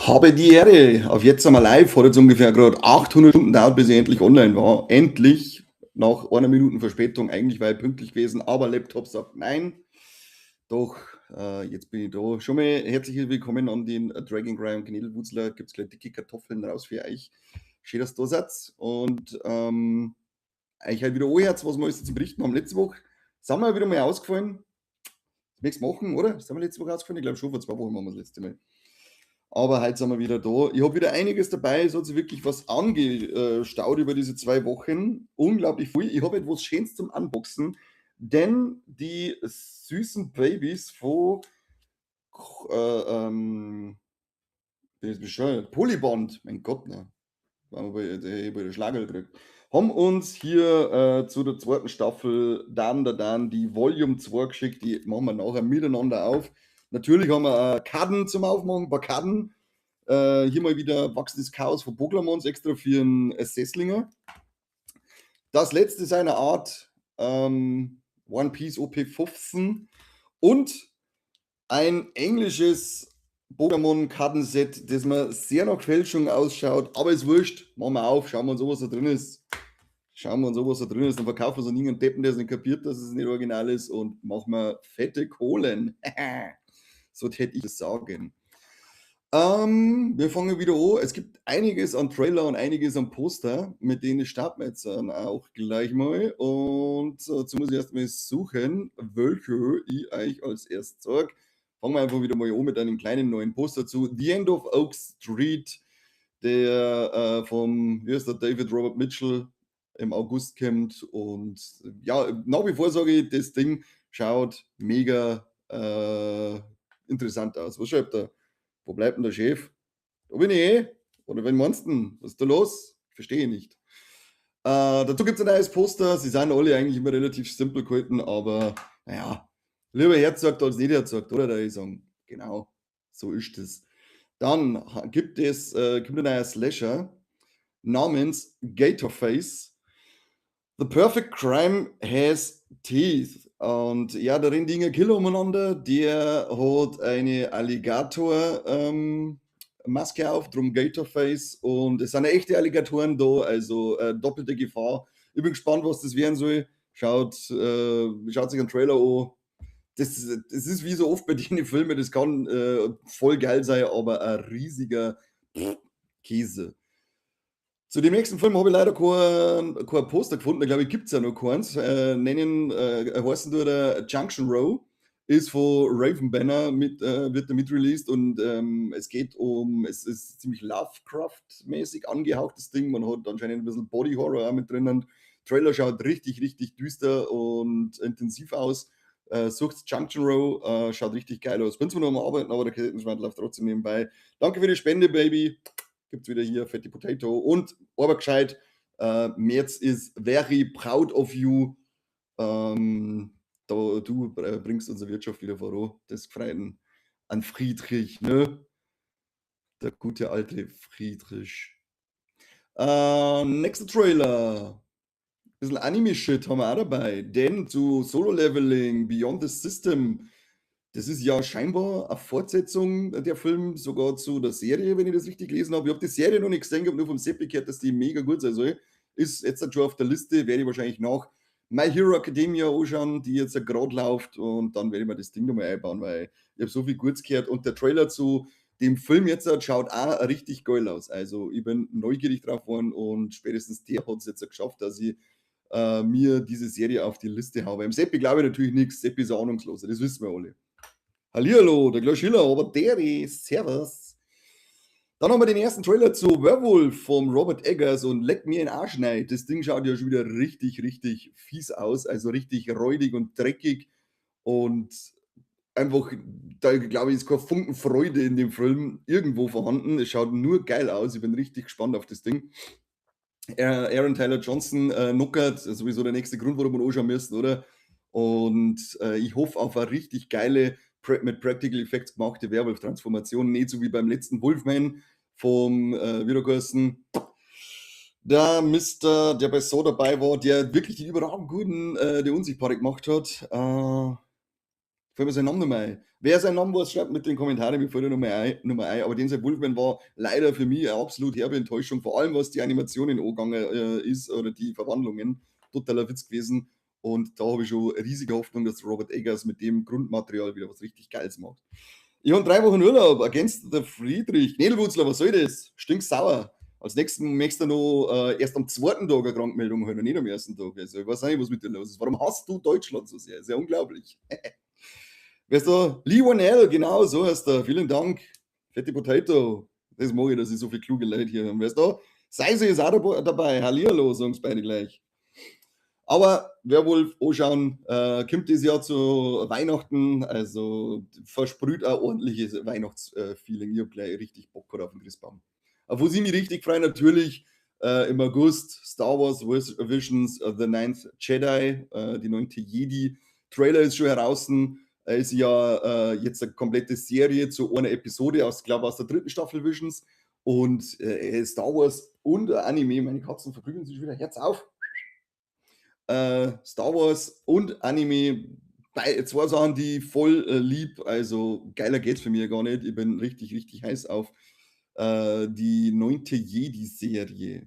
Habe die Ehre. Auf jetzt einmal live. Hat jetzt ungefähr gerade 800 Stunden gedauert, bis ich endlich online war. Endlich. Nach einer Minute Verspätung. Eigentlich war ich pünktlich gewesen, aber Laptop sagt nein. Doch, jetzt bin ich da. Schon mal herzlich willkommen an den Dragon Grime Knädelwurzler. Gibt es gleich dicke Kartoffeln raus für euch. Schön, dass ihr da seid. Und euch halt wieder anhört, was wir alles zu berichten haben. Letzte Woche sind wir wieder mal ausgefallen. Nichts machen, oder? Sind wir letzte Woche ausgefallen? Ich glaube schon, vor 2 Wochen waren wir das letzte Mal. Aber heute sind wir wieder da. Ich habe wieder einiges dabei. Es hat sich wirklich was angestaut über diese 2 Wochen. Unglaublich viel. Ich habe etwas Schönes zum Unboxen, denn die süßen Babys von bin jetzt bescheuert. Polybond, mein Gott, ne? Waren wir bei der Schlager gekriegt. Haben uns hier zu der zweiten Staffel Dan die Volume 2 geschickt. Die machen wir nachher miteinander auf. Natürlich haben wir Karten zum Aufmachen, ein paar Karten. Hier mal wieder wachsendes Chaos von Pokemons, extra für einen Sesslinger. Das letzte seiner Art, One Piece OP 15 und ein englisches Pokémon-Kartenset, das mir sehr nach Fälschung ausschaut, aber ist wurscht. Machen wir auf, schauen wir uns an, was da drin ist. Schauen wir uns an, was da drin ist. Dann verkaufen wir es an irgendeinen Deppen, der es nicht kapiert, dass es nicht original ist und machen wir fette Kohlen. So hätte ich es sagen. Wir fangen wieder an. Es gibt einiges an Trailer und einiges an Poster, mit denen starten wir jetzt dann auch gleich mal. Und dazu muss ich erstmal suchen, welche ich euch als erstes sage. Fangen wir einfach wieder mal an mit einem kleinen neuen Poster zu The End of Oak Street, der vom, wie heißt der, David Robert Mitchell im August kommt. Und ja, nach wie vor sage ich, das Ding schaut mega interessant aus. Was schreibt er? Wo bleibt denn der Chef? Da bin ich eh. Oder wen meinst du denn? Was ist da los? Verstehe ich nicht. Dazu gibt es ein neues Poster. Sie sind alle eigentlich immer relativ simpel gehalten, aber naja, lieber herzagt als nicht herzagt, oder? Da ich sagen. Genau, so ist es. Dann gibt es ein neuer Slasher namens Gatorface. The Perfect Crime has teeth. Und ja, da rennen Dinge Killer umeinander. Der hat eine Alligator-Maske auf, drum Gatorface. Und es sind ja echte Alligatoren da, also doppelte Gefahr. Ich bin gespannt, was das werden soll. Schaut sich einen Trailer an. Das ist wie so oft bei den Filmen, das kann voll geil sein, aber ein riesiger Käse. Zu dem nächsten Film habe ich leider kein Poster gefunden. Ich glaube, gibt es ja noch keins. Heißen nur der Junction Row, ist von Raven Banner, wird da mit released und es ist ziemlich Lovecraft-mäßig angehauchtes Ding. Man hat anscheinend ein bisschen Body Horror auch mit drinnen. Trailer schaut richtig, richtig düster und intensiv aus. Sucht Junction Row, schaut richtig geil aus. Bin zwar noch am Arbeiten, aber der Kassettenschwert läuft trotzdem nebenbei. Danke für die Spende, Baby. Gibt es wieder hier Fatty Potato und aber gescheit, Merz is very proud of you. Du bringst unsere Wirtschaft wieder voran. Das gefreut an Friedrich, ne? Der gute alte Friedrich. Nächster Trailer. Bisschen Anime-Shit haben wir auch dabei, denn zu Solo-Leveling, Beyond the System, das ist ja scheinbar eine Fortsetzung der Film, sogar zu der Serie, wenn ich das richtig gelesen habe. Ich habe die Serie noch nicht gesehen, ich habe nur vom Seppi gehört, dass die mega gut sein soll. Ist jetzt schon auf der Liste, werde ich wahrscheinlich nach My Hero Academia anschauen, die jetzt gerade läuft und dann werde ich mir das Ding nochmal einbauen, weil ich habe so viel Gutes gehört und der Trailer zu dem Film jetzt schaut auch richtig geil aus. Also ich bin neugierig drauf geworden und spätestens der hat es jetzt geschafft, dass ich mir diese Serie auf die Liste haue. Im Seppi glaube ich natürlich nichts, Seppi ist ein Ahnungsloser, das wissen wir alle. Hallihallo, der Klaus Schiller, aber der ist, servus. Dann haben wir den ersten Trailer zu Werewolf vom Robert Eggers und Leck mir in den Arsch rein. Das Ding schaut ja schon wieder richtig, richtig fies aus, also richtig räudig und dreckig und einfach, da glaube ich, ist kein Funken Freude in dem Film irgendwo vorhanden. Es schaut nur geil aus, ich bin richtig gespannt auf das Ding. Aaron Tyler Johnson nuckert, sowieso der nächste Grund, warum wir anschauen müssen, oder? Und ich hoffe auf eine richtig geile, mit Practical Effects gemachte Werwolf-Transformation, nicht so wie beim letzten Wolfman vom Wiedergeißen. Der Mister, der bei So dabei war, der wirklich den überragend guten, der Unsichtbare gemacht hat. Fällt mir sein Name nicht mehr ein. Wer seinen Namen weiß, schreibt mit den Kommentaren, mir fällt er noch mal ein. Aber den sein Wolfman war leider für mich eine absolut herbe Enttäuschung, vor allem was die Animationen angegangen ist oder die Verwandlungen. Totaler Witz gewesen. Und da habe ich schon riesige Hoffnung, dass Robert Eggers mit dem Grundmaterial wieder was richtig Geiles macht. Ich habe 3 Wochen Urlaub, ergänzt der Friedrich. Nedelwurzler, was soll das? Stinksauer. Als nächsten möchtest du noch erst am zweiten Tag eine Krankmeldung hören und nicht am ersten Tag. Also, ich weiß nicht, was mit dir los ist. Warum hasst du Deutschland so sehr? Das ist ja unglaublich. Weißt du, Lee Wanell, genau, so heißt er. Vielen Dank. Fette Potato. Das mag ich, dass ich so viele kluge Leute hier habe. Weißt du, Seise ist auch dabei. Hallihallo, sagen sie beide gleich. Aber Werwolf anschauen, kommt dieses Jahr zu Weihnachten, also versprüht ein ordentliches Weihnachtsfeeling. Ich habe gleich richtig Bock gehabt auf den Christbaum. Auf was ich mich richtig freue, natürlich im August Star Wars Visions The Ninth Jedi, die 9. Jedi. Trailer ist schon heraus. Ist ja jetzt eine komplette Serie zu einer Episode aus, glaube aus der 3. Staffel Visions. Und Star Wars und Anime, meine Katzen verprügeln sich wieder. Herz auf! Star Wars und Anime, zwei Sachen, die ich voll lieb. Also geiler geht's für mich gar nicht. Ich bin richtig, richtig heiß auf die 9. Jedi-Serie.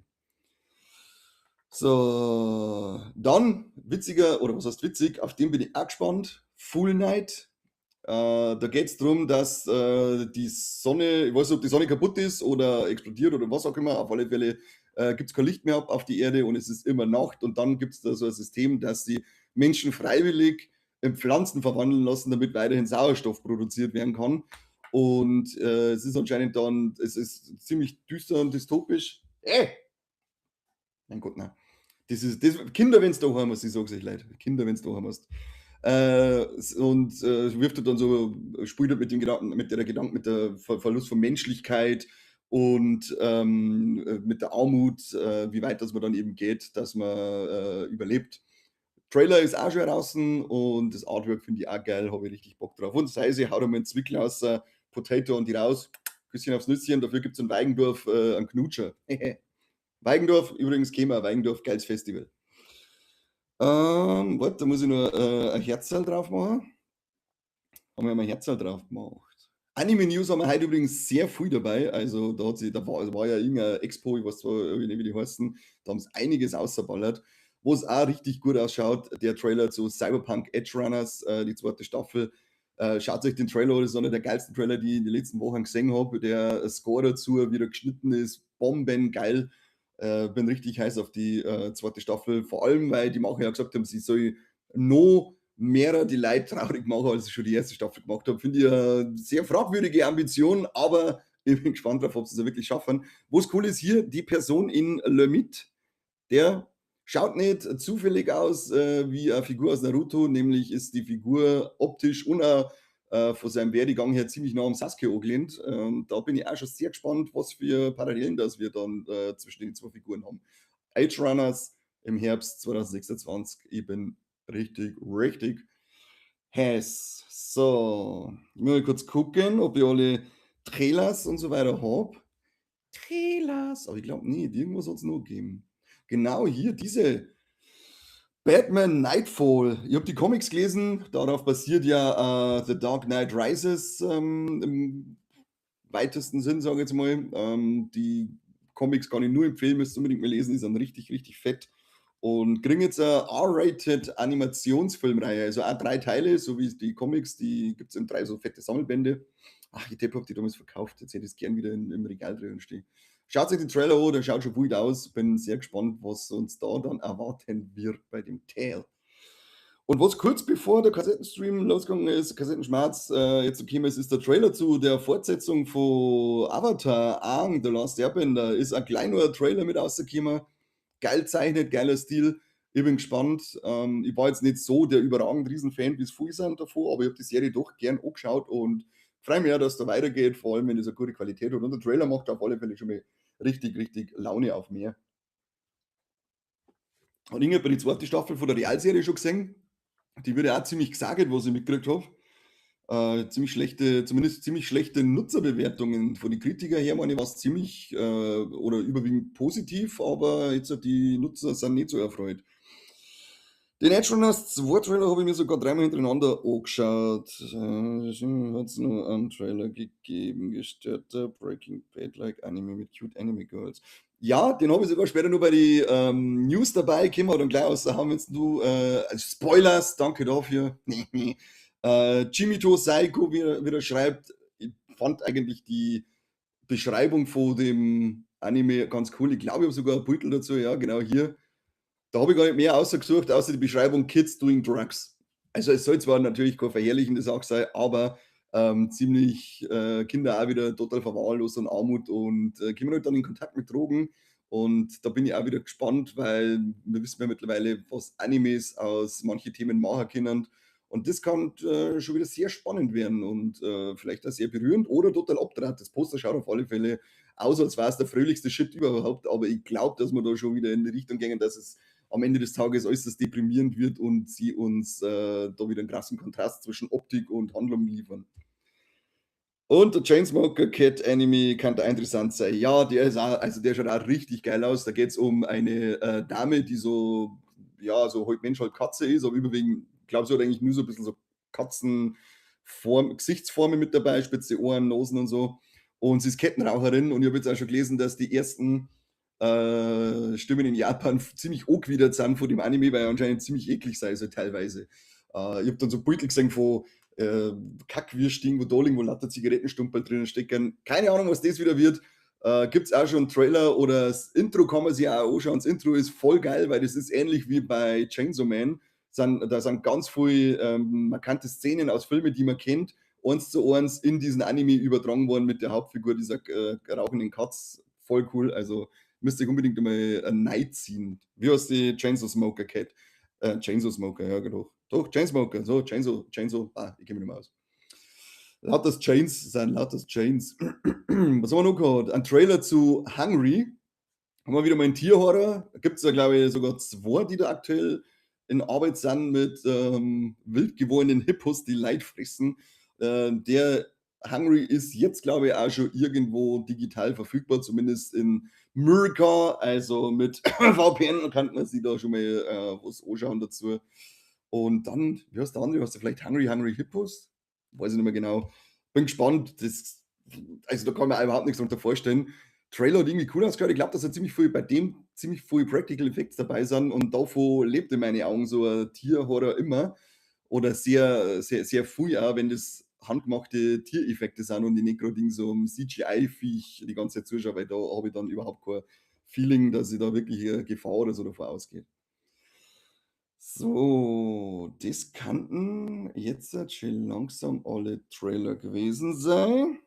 So, dann witziger, oder was heißt witzig, auf den bin ich auch gespannt. Full Night. Da geht es darum, dass die Sonne, ich weiß nicht, ob die Sonne kaputt ist oder explodiert oder was auch immer, auf alle Fälle gibt es kein Licht mehr auf die Erde und es ist immer Nacht und dann gibt es da so ein System, dass die Menschen freiwillig in Pflanzen verwandeln lassen, damit weiterhin Sauerstoff produziert werden kann. Und es ist anscheinend dann, es ist ziemlich düster und dystopisch. Mein Gott, nein. Das Kinder, wenn es daheim hast, ich sag's euch leid. Kinder, wenn es daheim hast. Und wirft er dann so, spielt er mit dem Gedanken, mit der Gedanken, mit der Verlust von Menschlichkeit und mit der Armut, wie weit das man dann eben geht, dass man überlebt. Trailer ist auch schon draußen und das Artwork finde ich auch geil, habe ich richtig Bock drauf. Und sei sie, haut einmal einen Zwickel aus, Potato und die raus, bisschen aufs Nüsschen, dafür gibt es in Weigendorf einen Knutscher. Weigendorf, übrigens käme Weigendorf, geiles Festival. Warte, da muss ich nur ein Herzteil drauf machen. Haben wir mal ein Herzteil drauf gemacht. Anime News haben wir heute übrigens sehr viel dabei. Also da war ja irgendeine Expo, ich weiß zwar nicht, wie die heißen, da haben sie einiges ausgeballert. Wo es auch richtig gut ausschaut, der Trailer zu Cyberpunk Edge Runners, die 2. Staffel. Schaut euch den Trailer an, das ist einer der geilsten Trailer, die ich in den letzten Wochen gesehen habe. Der Score dazu, wie er geschnitten ist, bombengeil. Bin richtig heiß auf die 2. Staffel, vor allem, weil die Macher ja gesagt haben, sie soll noch mehr die Leute traurig machen, als ich schon die 1. Staffel gemacht habe. Finde ich eine sehr fragwürdige Ambition, aber ich bin gespannt darauf, ob sie es wirklich schaffen. Was cool ist hier, die Person in Le Mythe, der schaut nicht zufällig aus wie eine Figur aus Naruto, nämlich ist die Figur optisch und auch von seinem Werdegang her ziemlich nah am Sasuke angelehnt. Da bin ich auch schon sehr gespannt, was für Parallelen das wir dann zwischen den 2 Figuren haben. Age Runners im Herbst 2026. Ich bin richtig, richtig heiß. So, ich muss mal kurz gucken, ob ich alle Trailers und so weiter habe. Trailers, aber ich glaube nicht, irgendwo soll es noch geben. Genau hier, diese Batman Nightfall. Ich habe die Comics gelesen, darauf basiert ja The Dark Knight Rises im weitesten Sinn, sage ich jetzt mal. Die Comics kann ich nur empfehlen, müsst ihr unbedingt mal lesen, die sind richtig, richtig fett. Und kriegen jetzt eine R-rated Animationsfilmreihe, also auch 3 Teile, so wie die Comics, die gibt es in 3 so fette Sammelbände. Ach, ich habe die damals verkauft, jetzt hätte ich es gern wieder im Regal drin stehen. Schaut sich den Trailer an, der schaut schon gut aus. Bin sehr gespannt, was uns da dann erwarten wird bei dem Teil. Und was kurz bevor der Kassettenstream losgegangen ist, Kassettenschmerz, jetzt gekommen ist, ist der Trailer zu der Fortsetzung von Avatar, Aang, The Last Airbender, ist ein kleiner Trailer mit rausgekommen. Geil zeichnet, geiler Stil. Ich bin gespannt. Ich war jetzt nicht so der überragend Riesenfan, wie es viele sind davor, aber ich habe die Serie doch gern angeschaut und freue mich ja, dass da weitergeht, vor allem wenn es eine gute Qualität hat. Und der Trailer macht auf alle Fälle schon mal richtig, richtig Laune auf mehr. Und ich habe die 2. Staffel von der Realserie schon gesehen. Die wird ja auch ziemlich gesagt, was ich mitgekriegt habe. Zumindest ziemlich schlechte Nutzerbewertungen von den Kritikern her, meine ich, war es ziemlich oder überwiegend positiv, aber jetzt die Nutzer sind nicht so erfreut. Den Edge-Runners 2 Trailer habe ich mir sogar dreimal hintereinander angeschaut. Hat es noch einen Trailer gegeben, gestörter Breaking Bad like Anime mit cute Anime Girls. Ja, den habe ich sogar später nur bei den News dabei, können wir dann gleich aushauen, wenn du Spoilers, danke dafür. Jimito Saiko, wie er schreibt, ich fand eigentlich die Beschreibung von dem Anime ganz cool. Ich glaube, ich habe sogar ein Beutel dazu, ja, genau hier. Da habe ich gar nicht mehr ausgesucht, außer die Beschreibung Kids doing drugs. Also es soll zwar natürlich keine verherrlichende Sache sein, aber ziemlich Kinder auch wieder total verwahrlost und Armut und kommen halt dann in Kontakt mit Drogen. Und da bin ich auch wieder gespannt, weil wir wissen ja mittlerweile, was Animes aus manchen Themen machen können. Und das kann schon wieder sehr spannend werden und vielleicht auch sehr berührend oder total abdraht. Das Poster schaut auf alle Fälle aus, als wäre es der fröhlichste Shit überhaupt. Aber ich glaube, dass wir da schon wieder in die Richtung gehen, dass es am Ende des Tages äußerst deprimierend wird und sie uns da wieder einen krassen Kontrast zwischen Optik und Handlung liefern. Und der Chainsmoker Cat Anime kann da interessant sein. Ja, der ist auch, also der schaut auch richtig geil aus. Da geht es um eine Dame, die so, ja, so halb Mensch, halb Katze ist, aber überwiegend, ich glaube, sie hat eigentlich nur so ein bisschen so Katzenform, Gesichtsformen mit dabei, spitze Ohren, Nosen und so. Und sie ist Kettenraucherin und ich habe jetzt auch schon gelesen, dass die ersten Stimmen in Japan ziemlich angewidert sind von dem Anime, weil er anscheinend ziemlich eklig sei, so teilweise. Ich habe dann so Beutel gesehen von Kackwürstchen, wo da irgendwo lauter Zigarettenstumpel drinnen stecken. Keine Ahnung, was das wieder wird. Gibt es auch schon einen Trailer oder das Intro kann man sich auch anschauen. Das Intro ist voll geil, weil das ist ähnlich wie bei Chainsaw Man. Da sind ganz viele markante Szenen aus Filmen, die man kennt, eins zu eins in diesen Anime übertragen worden mit der Hauptfigur dieser rauchenden Katz. Voll cool. Also müsste ich unbedingt mal ein Night ziehen. Wie heißt die Chainsaw Smoker Cat? Chainsaw Smoker, ja, genau. Doch, Chainsmoker, so, Chainsaw, ich kenne mich nicht mehr aus. Lauter Chains sein, lauter Chains. Was haben wir noch gehabt? Ein Trailer zu Hungry. Haben wir wieder mal einen Tierhorror. Da gibt es ja, glaube ich, sogar zwei, die da aktuell in Arbeit sind mit wild gewordenen Hippos, die Leid fressen. Der Hungry ist jetzt, glaube ich, auch schon irgendwo digital verfügbar, zumindest in Amerika. Also mit VPN kann man sich da schon mal was anschauen dazu. Und dann, wie heißt der andere? Hast du vielleicht Hungry Hippos? Weiß ich nicht mehr genau. Bin gespannt. Also da kann man überhaupt nichts darunter vorstellen. Trailer hat irgendwie cool ausgeschaut. Ich glaube, dass da ziemlich viel bei dem ziemlich viel Practical Effects dabei sind und davon lebt in meinen Augen so ein Tierhorror immer. Oder sehr, sehr, sehr viel auch, wenn das handgemachte Tiereffekte sind und ich nicht gerade so um CGI-Viech die ganze Zeit zuschaue, weil da habe ich dann überhaupt kein Feeling, dass ich da wirklich eine Gefahr oder so davor ausgeht. So, das könnten jetzt schon langsam alle Trailer gewesen sein.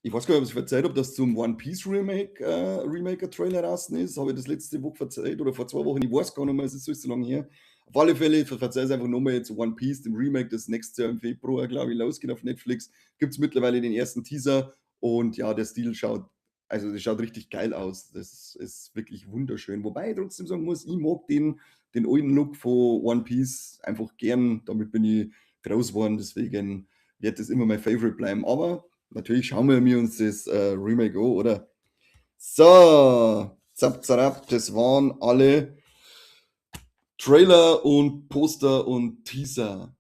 Ich weiß gar nicht, ob ich verzeiht habe, dass zum One Piece Remake-Trailer draußen ist. Habe ich das letzte Woche verzeiht oder vor 2 Wochen? Ich weiß gar nicht mehr, es ist so lange her. Auf alle Fälle verzeihe es einfach nochmal zu One Piece, dem Remake, das nächstes Jahr im Februar, glaube ich, losgeht auf Netflix. Gibt es mittlerweile den ersten Teaser und ja, der Stil schaut, also das schaut richtig geil aus. Das ist wirklich wunderschön. Wobei ich trotzdem sagen muss, ich mag den alten Look von One Piece einfach gern. Damit bin ich groß geworden, deswegen wird das immer mein Favorite bleiben. Aber natürlich schauen wir uns das Remake an, oder? So, zap, zarab, das waren alle Trailer und Poster und Teaser.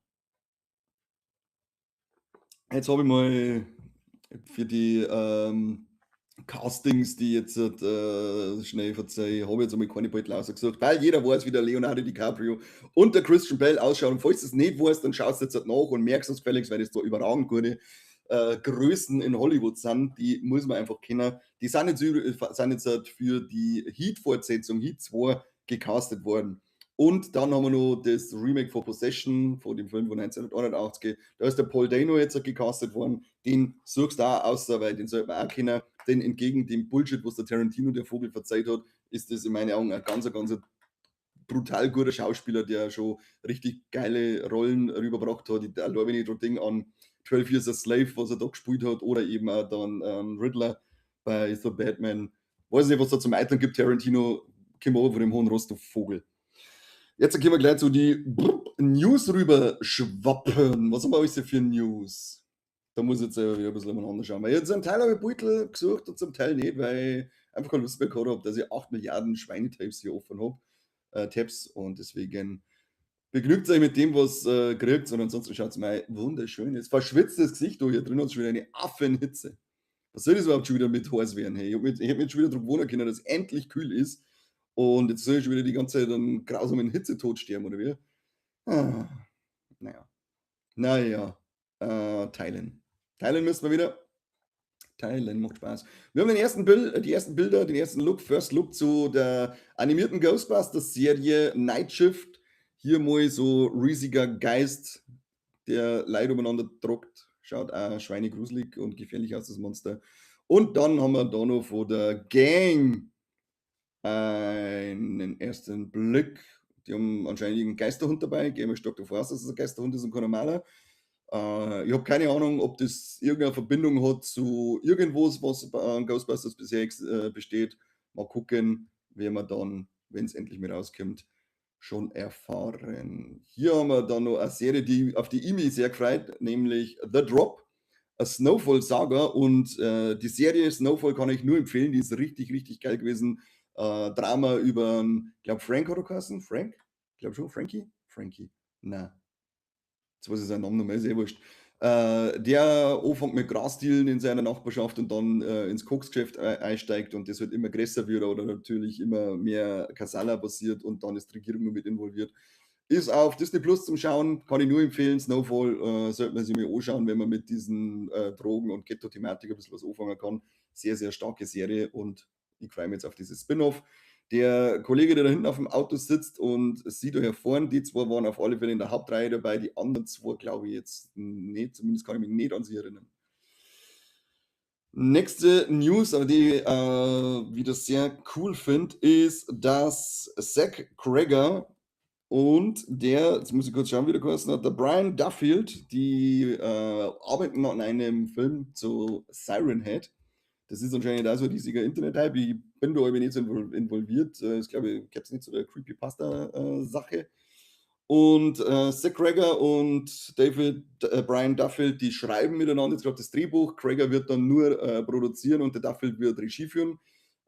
Jetzt habe ich mal für die Castings, die jetzt schnell verzeihe, habe ich jetzt einmal keine Beutel ausgesucht, weil jeder weiß, wie der Leonardo DiCaprio und der Christian Bale ausschauen. Und falls du es nicht weißt, dann schaust du jetzt halt nach und merkst es gefälligst, weil das da überragend gute Größen in Hollywood sind, die muss man einfach kennen. Die sind jetzt halt für die Heat-Fortsetzung, Heat 2, gecastet worden. Und dann haben wir noch das Remake von Possession, von dem Film von 1981. Da ist der Paul Dano jetzt gecastet worden. Den suchst du auch außer, weil den sollte man auch kennen. Denn entgegen dem Bullshit, was der Tarantino, der Vogel, verzeiht hat, ist das in meinen Augen ein ganz brutal guter Schauspieler, der schon richtig geile Rollen rübergebracht hat. Allein wenn ich da denke an 12 Years a Slave, was er da gespielt hat, oder eben auch dann Riddler bei The Batman. Weiß nicht, was da zum Eitern gibt, Tarantino, komm over von dem hohen Rost, du Vogel. Jetzt gehen wir gleich zu die News rüber schwappen. Was haben wir alles für News? Da muss ich jetzt wieder ein bisschen umeinander schauen. Weil jetzt zum Teil habe ich Beutel gesucht und zum Teil nicht, weil ich einfach keine Lust mehr gehabt habe, dass ich 8 Milliarden Schweinetapes hier offen habe. Tabs und deswegen begnügt euch mit dem, was kriegt und ansonsten schaut es mal wunderschön. Jetzt verschwitztes Gesicht, du, hier drin hat schon wieder eine Affenhitze. Was soll das überhaupt schon wieder mit heiß werden? Hey? Ich hab mich jetzt schon wieder darauf gewöhnen können, dass es endlich kühl ist und jetzt soll ich schon wieder die ganze Zeit an grausamen Hitzetod sterben, oder wie? Ah, naja. Naja, teilen. Teilen müssen wir wieder. Teilen macht Spaß. Wir haben die ersten Bilder, den ersten First Look zu der animierten Ghostbusters-Serie Night Shift. Hier mal so riesiger Geist, der Leid umeinander trockt. Schaut auch schweinegruselig und gefährlich aus, das Monster. Und dann haben wir da noch von der Gang einen ersten Blick. Die haben anscheinend irgendeinen Geisterhund dabei. Gehe mal stark davon aus, dass es ein Geisterhund ist und kein normaler. Ich habe keine Ahnung, ob das irgendeine Verbindung hat zu irgendwas, was bei Ghostbusters bisher besteht. Mal gucken, werden wir dann, wenn es endlich mal rauskommt, schon erfahren. Hier haben wir dann noch eine Serie, auf die ich mich sehr gefreut, nämlich The Drop, a Snowfall Saga. Und die Serie Snowfall kann ich nur empfehlen, die ist richtig, richtig geil gewesen. Drama über, ich glaube, Frank hat er geheißen. Frank? Ich glaube schon, Frankie? Frankie. Na, jetzt weiß ich seinen Namen noch mal, ist eh wurscht. Der anfängt mit Grasdealen in seiner Nachbarschaft und dann ins Koksgeschäft einsteigt und das halt immer größer wird oder natürlich immer mehr Kasala passiert und dann ist die Regierung nur mit involviert. Ist auf Disney Plus zum Schauen, kann ich nur empfehlen. Snowfall sollte man sich mal anschauen, wenn man mit diesen Drogen- und Ghetto-Thematik ein bisschen was anfangen kann. Sehr, sehr starke Serie und ich freue mich jetzt auf dieses Spin-off. Der Kollege, der da hinten auf dem Auto sitzt und sieht euch vorne, die zwei waren auf alle Fälle in der Hauptreihe dabei, die anderen zwei glaube ich jetzt nicht, zumindest kann ich mich nicht an sie erinnern. Nächste News, aber die wieder sehr cool finde, ist, dass Zach Cregger und jetzt muss ich kurz schauen, wie der geheißen hat, der Brian Duffield, die arbeiten an einem Film zu Siren Head. Das ist anscheinend auch so ein riesiger Internet-Hype. Ich bin da aber nicht so involviert. Ich glaube, ich habe es nicht so der Creepypasta-Sache. Und Zach Cregger und Brian Duffield, die schreiben miteinander jetzt gerade das Drehbuch. Cregger wird dann nur produzieren und der Duffield wird Regie führen.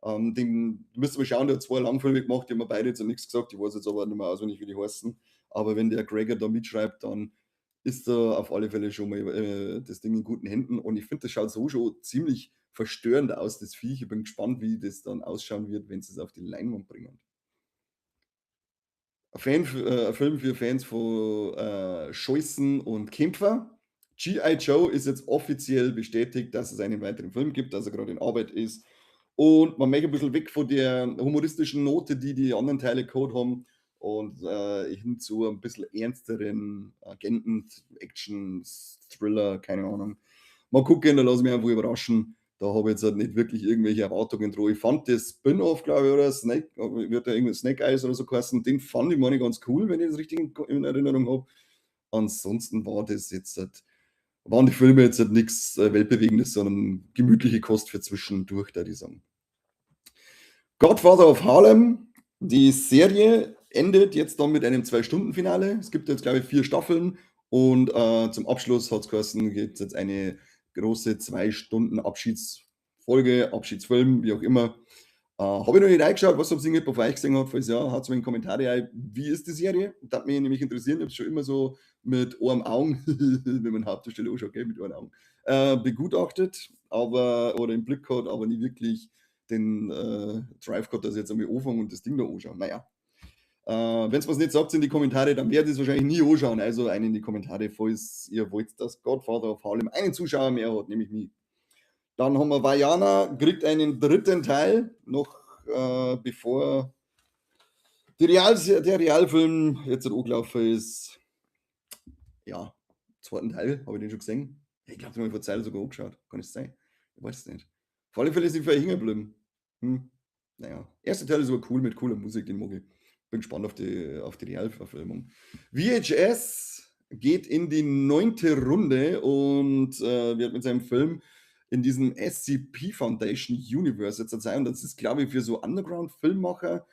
Den müsst ihr mal schauen, der hat 2 Langfilme gemacht, die haben mir beide jetzt noch nichts gesagt. Ich weiß jetzt aber nicht mehr auswendig, wie die heißen. Aber wenn der Cregger da mitschreibt, dann ist da auf alle Fälle schon mal das Ding in guten Händen. Und ich finde, das schaut so schon ziemlich verstörend aus, das Viech. Ich bin gespannt, wie das dann ausschauen wird, wenn sie es auf die Leinwand bringen. Ein Film für Fans von Scheißen und Kämpfer. G.I. Joe ist jetzt offiziell bestätigt, dass es einen weiteren Film gibt, dass er gerade in Arbeit ist. Und man möchte ein bisschen weg von der humoristischen Note, die die anderen Teile gehabt haben, und hin zu ein bisschen ernsteren Agenten, Action, Thriller, keine Ahnung. Mal gucken, da lasse ich mich einfach überraschen. Da habe ich jetzt halt nicht wirklich irgendwelche Erwartungen dran. Ich fand das Spin-off, glaube ich, oder Snake, wird da irgendwie Snake Eyes oder so geheißen, den fand ich meine ganz cool, wenn ich das richtig in Erinnerung habe. Ansonsten waren die Filme jetzt halt nichts Weltbewegendes, sondern gemütliche Kost für zwischendurch, da die sagen. Godfather of Harlem, die Serie endet jetzt dann mit einem 2-Stunden-Finale. Es gibt jetzt, glaube ich, 4 Staffeln und zum Abschluss hat es geheißen, gibt es jetzt eine große 2 Stunden Abschiedsfolge, Abschiedsfilm, wie auch immer. Habe ich noch nicht reingeschaut, was ob irgendjemand von euch gesehen hat. Falls ja, haut es mir in die Kommentare ein, wie ist die Serie? Das hat mich nämlich interessiert. Ich habe es schon immer so mit einem Augen, wenn man Hauptdarsteller anschaut, gell, mit einem Augen, begutachtet, oder im Blick gehabt, aber nie wirklich den Drive gehabt, dass ich jetzt einmal anfange und das Ding da anschaue. Naja, wenn es was nicht sagt in die Kommentare, dann werde ich es wahrscheinlich nie anschauen. Also einen in die Kommentare, falls ihr wollt, dass Godfather of Harlem einen Zuschauer mehr hat, nämlich mich. Dann haben wir Vajana, kriegt einen 3. Teil, noch bevor der Realfilm jetzt angelaufen ist. Ja, 2. Teil, habe ich den schon gesehen? Ich glaube, den habe ich vor Zeit sogar angeschaut. Kann es sein? Ich weiß es nicht. Auf alle Fälle ist ich vielleicht hängen geblieben. Naja, 1. Teil ist aber cool, mit cooler Musik, den mag ich. Bin gespannt auf die Realverfilmung. VHS geht in die 9. Runde und wird mit seinem Film in diesem SCP Foundation Universe jetzt sein. Und das ist, glaube ich, für so Underground-Filmmacher,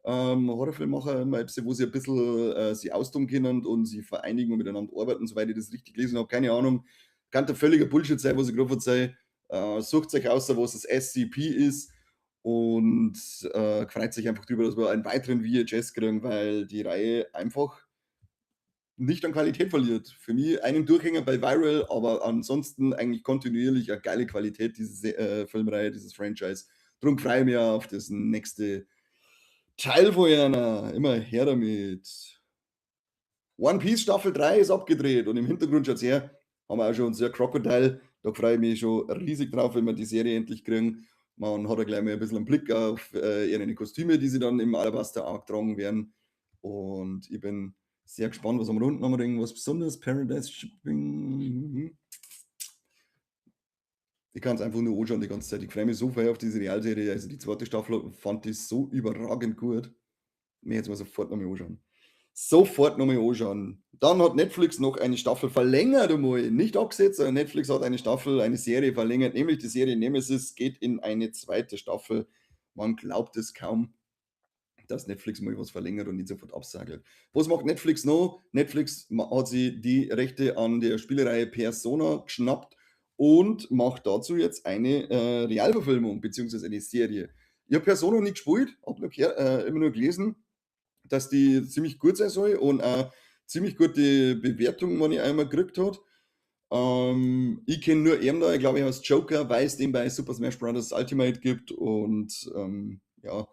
Horrorfilmmacher, wo sie ein bisschen sie austoben können und sie vereinigen und miteinander arbeiten, soweit ich das richtig gelesen habe. Keine Ahnung. Kann der völliger Bullshit sein, was ich gerade erzähle. Sucht euch aus, was das SCP ist und, freut sich einfach drüber, dass wir einen weiteren VHS kriegen, weil die Reihe einfach nicht an Qualität verliert. Für mich einen Durchhänger bei Viral, aber ansonsten eigentlich kontinuierlich eine geile Qualität, diese Filmreihe, dieses Franchise. Drum freue ich mich auf das nächste Teil von einer. Immer her damit. One Piece Staffel 3 ist abgedreht und im Hintergrund schaut's her, haben wir auch schon unser Crocodile. Da freue ich mich schon riesig drauf, wenn wir die Serie endlich kriegen. Man hat ja gleich mal ein bisschen einen Blick auf ihre Kostüme, die sie dann im Alabaster Arc tragen werden. Und ich bin sehr gespannt, was am Runden haben wir irgendwas Besonderes. Paradise Shipping. Ich kann es einfach nur anschauen die ganze Zeit. Ich freue mich so sehr auf diese Realserie. Also die zweite Staffel fand ich so überragend gut. Mir jetzt mal sofort nochmal anschauen. Sofort nochmal anschauen. Dann hat Netflix noch eine Staffel verlängert einmal. Nicht abgesetzt, sondern Netflix hat eine Staffel, eine Serie verlängert, nämlich die Serie Nemesis geht in eine zweite Staffel. Man glaubt es kaum, dass Netflix mal was verlängert und nicht sofort absagt. Was macht Netflix noch? Netflix hat sich die Rechte an der Spielereihe Persona geschnappt und macht dazu jetzt eine Realverfilmung beziehungsweise eine Serie. Ich habe Persona nicht gespielt, habe immer nur gelesen, dass die ziemlich gut sein soll und auch ziemlich gute Bewertungen, wenn ich einmal gekriegt hat. Ich kenne nur ihn da, ich glaube, er heißt Joker, weil es den bei Super Smash Bros. Ultimate gibt und ja,